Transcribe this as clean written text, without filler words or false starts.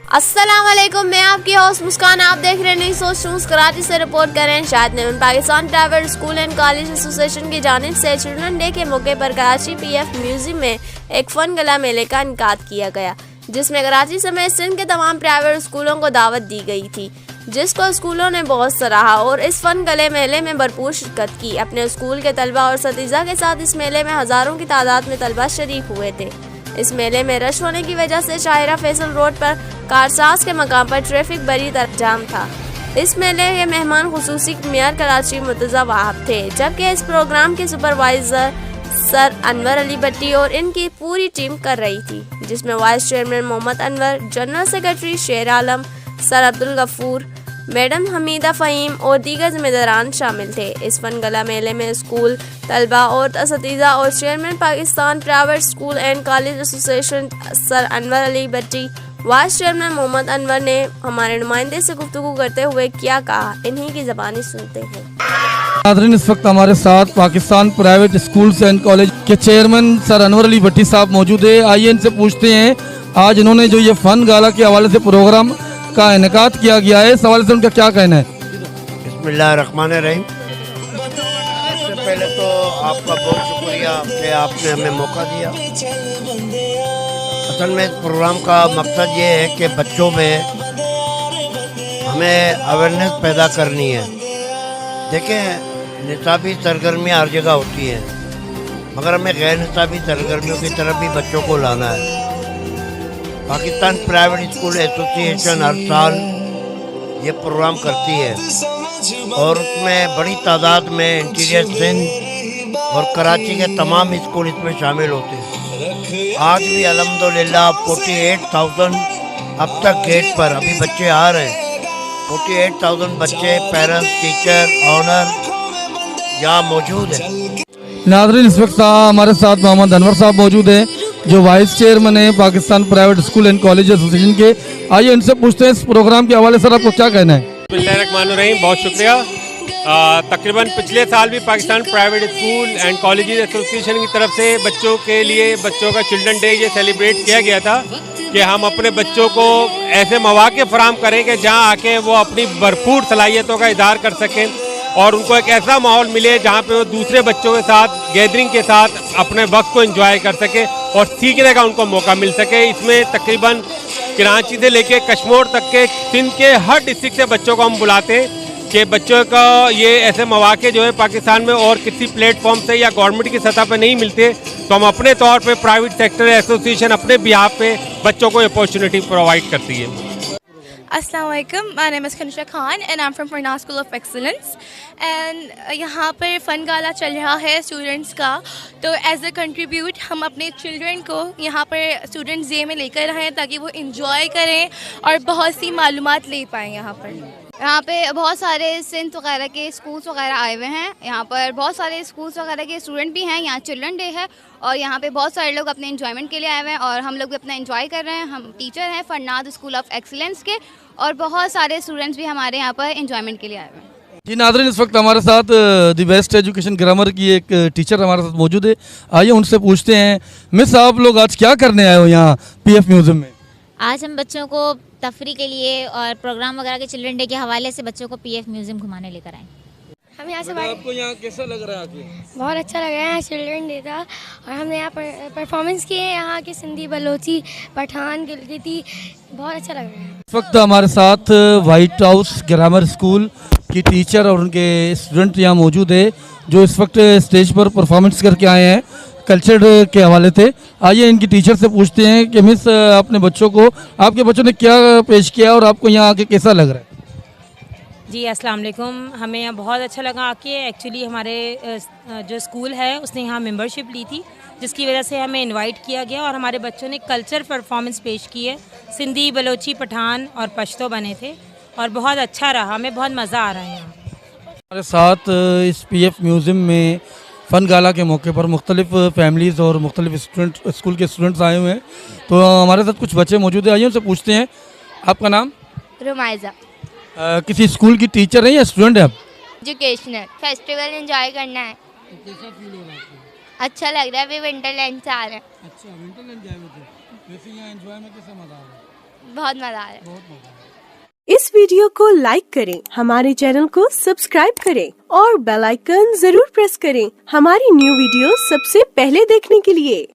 अस्सलाम वालेकुम, मैं आपकी होस्ट मुस्कान। आप देख रहे हैं नई सोच न्यूज़। कराची से रिपोर्ट कर रहे हैं Shahid Naeem. Pakistan private school and college association की जानिब से चिल्ड्रन डे के मौके पर कराची पीएफ म्यूजियम में एक फ़न गला मेले का इनेकाद किया गया, जिसमें कराची समेत सिंध के तमाम प्राइवेट स्कूलों को दावत दी गई थी, जिसको स्कूलों ने बहुत सराहा और इस फ़न गले मेले में भरपूर शिरकत की। अपने स्कूल के तलबा और सतीजा के साथ इस मेले में हज़ारों की तादाद में तलबा शरीक हुए थे। इस मेले में रश होने की वजह से शाहिरा फैसल रोड पर कारसाज के मकाम पर ट्रैफिक बड़ी तरह जाम था। इस मेले के मेहमान खुसूसी मेयर कराची मुर्तज़ा वाहब थे, जबकि इस प्रोग्राम के सुपरवाइजर सर अनवर अली भट्टी और इनकी पूरी टीम कर रही थी, जिसमें vice chairman Mohammad Anwar, general secretary Sher Alam, sir Abdul Ghafoor, madam Hamida Fahim और दीगर जिम्मेदारान शामिल थे। इस फ़न गला मेले में स्कूल तलबा और असतीज़ा और chairman Pakistan private school and college association sir Anwar Ali Bhatti, vice chairman Mohammad Anwar ने हमारे नुमाइंदे से गुफ्तगू करते हुए क्या कहा, इन्हीं की ज़बानी सुनते हैं। नाज़रीन, इस वक्त हमारे साथ Pakistan private schools and college के चेयरमैन सर अनवर अली भट्टी साहब मौजूद है। आइए इनसे पूछते हैं, आज इन्होंने जो ये फ़न गाला के हवाले से प्रोग्राम का इनेकाद किया गया है, इस हवाले से उनका क्या कहना है। बिस्मिल्लाहिर्रहमानिर्रहीम। सबसे पहले तो आपका बहुत शुक्रिया कि आपने हमें मौका दिया। असल में इस प्रोग्राम का मकसद ये है कि बच्चों में हमें अवेयरनेस पैदा करनी है। देखें, निसाबी सरगर्मियाँ हर जगह होती हैं, मगर हमें गैर निसाबी सरगर्मियों की तरफ भी बच्चों को लाना है। पाकिस्तान प्राइवेट स्कूल एसोसिएशन हर साल ये प्रोग्राम करती है और उसमें बड़ी तादाद में इंटीरियर सिंध और कराची के तमाम स्कूल इसमें शामिल होते हैं। आज भी अल्हम्दुलिल्लाह 48,000 अब तक गेट पर अभी बच्चे आ रहे हैं। 48,000 बच्चे, पेरेंट्स, टीचर, ऑनर यहाँ मौजूद हैं। नाज़रीन, इस वक्त हमारे साथ मोहम्मद अनवर साहब मौजूद हैं, जो वाइस चेयरमैन है Pakistan private school and college association के। आइए इनसे पूछते हैं, इस प्रोग्राम के हवाले से आपको क्या कहना है। बिस्मिल्लाहिर्रहमानिर्रहीम, बहुत शुक्रिया। तकरीबन पिछले साल भी Pakistan private school and college association की तरफ से बच्चों के लिए बच्चों का चिल्ड्रन डे ये सेलिब्रेट किया गया था कि हम अपने बच्चों को ऐसे मौके फराहम करें कि जहाँ आके वो अपनी भरपूर सलाहियतों का इज़हार कर सकें और उनको एक ऐसा माहौल मिले जहाँ पे वो दूसरे बच्चों के साथ गैदरिंग के साथ अपने वक्त को एंजॉय कर सके और सीखने का उनको मौका मिल सके। इसमें तकरीबन कराची से लेके कश्मीर तक के सिंध के हर डिस्ट्रिक्ट से बच्चों को हम बुलाते हैं कि बच्चों का ये ऐसे मौके जो है पाकिस्तान में और किसी प्लेटफॉर्म से या गवर्नमेंट की सतह पर नहीं मिलते, तो हम अपने तौर पे प्राइवेट सेक्टर एसोसिएशन अपने बिहाफ पे बच्चों को अपॉर्चुनिटी प्रोवाइड करती है। Assalamu alaikum, my name is Kanisha Khan and I'm from Farnas School of Excellence and यहाँ पर फ़न गाला चल रहा है स्टूडेंट्स का, तो एज अ कंट्रीब्यूट हम अपने चिल्ड्रन को यहाँ पर स्टूडेंट्स डे में लेकर आए ताकि वो इंजॉय करें और बहुत सी मालूमात ले पाएँ। यहाँ पे बहुत सारे सिंध वगैरह के स्कूल्स वगैरह आए हुए हैं। यहाँ पर बहुत सारे स्कूल्स वगैरह के स्टूडेंट भी हैं। यहाँ चिल्ड्रन डे है और यहाँ पे बहुत सारे लोग अपने एंजॉयमेंट के लिए आए हुए हैं और हम लोग भी अपना एंजॉय कर रहे हैं। हम टीचर हैं फरनाद स्कूल ऑफ एक्सीलेंस के और बहुत सारे स्टूडेंट्स भी हमारे यहाँ पर एंजॉयमेंट के लिए आए हुए हैं। जी नाज़रीन, इस वक्त हमारे साथ द बेस्ट एजुकेशन ग्रामर की एक टीचर हमारे साथ मौजूद है। आइए उनसे पूछते हैं, मिस आप लोग आज क्या करने आए हो यहाँ पीएफ म्यूजियम में। आज हम बच्चों को तफरी के लिए और प्रोग्राम वगैरह के चिल्ड्रन डे के हवाले से बच्चों को पीएफ म्यूजियम घुमाने लेकर आए। हम यहाँ से आपको यहाँ कैसा लग रहा है? बहुत अच्छा लग रहा है। चिल्ड्रन डे था और हमने यहाँ पर परफॉर्मेंस किए हैं। यहाँ के सिंधी, बलोची, पठान, गिलगिती, बहुत अच्छा लग रहा है। इस वक्त हमारे साथ वाइट हाउस ग्रामर स्कूल की टीचर और उनके स्टूडेंट यहाँ मौजूद है, जो इस वक्त स्टेज पर परफॉर्मेंस करके आए हैं कल्चर के हवाले से। आइए इनकी टीचर से पूछते हैं कि मिस अपने बच्चों को, आपके बच्चों ने क्या पेश किया और आपको यहाँ आके कैसा लग रहा है। जी अस्सलाम वालेकुम, हमें यहाँ बहुत अच्छा लगा आके। एक्चुअली हमारे जो स्कूल है उसने यहाँ मेंबरशिप ली थी, जिसकी वजह से हमें इनवाइट किया गया और हमारे बच्चों ने कल्चर परफॉर्मेंस पेश की है। सिंधी, बलोची, पठान और पश्तो बने थे और बहुत अच्छा रहा, हमें बहुत मज़ा आ रहा है यहाँ। हमारे साथ इस पीएफ म्यूज़ियम में फ़न गाला के मौके पर मुख्तलिफ़ फैमिलीज़ और मुख्तलिफ़ स्कूल के स्टूडेंट्स आए हुए हैं, तो हमारे साथ कुछ बच्चे मौजूद हैं। आइए उनसे पूछते हैं, आपका नाम? रुमाइजा। किसी स्कूल की टीचर है या स्टूडेंट है आप? एजुकेशनल फेस्टिवल एंजॉय करना है। कैसा फील हो रहा है आपको? अच्छा लग रहा है, अभी विंटरलैंड से आ रहे हैं। अच्छा, विंटरलैंड गए हुए थे। वैसे यहाँ एंजॉय में कैसा मज़ा आ रहा है? बहुत मज़ा आ रहा है। इस वीडियो को लाइक करें, हमारे चैनल को सब्सक्राइब करें और बेल आइकन जरूर प्रेस करें हमारी न्यू वीडियो सबसे पहले देखने के लिए।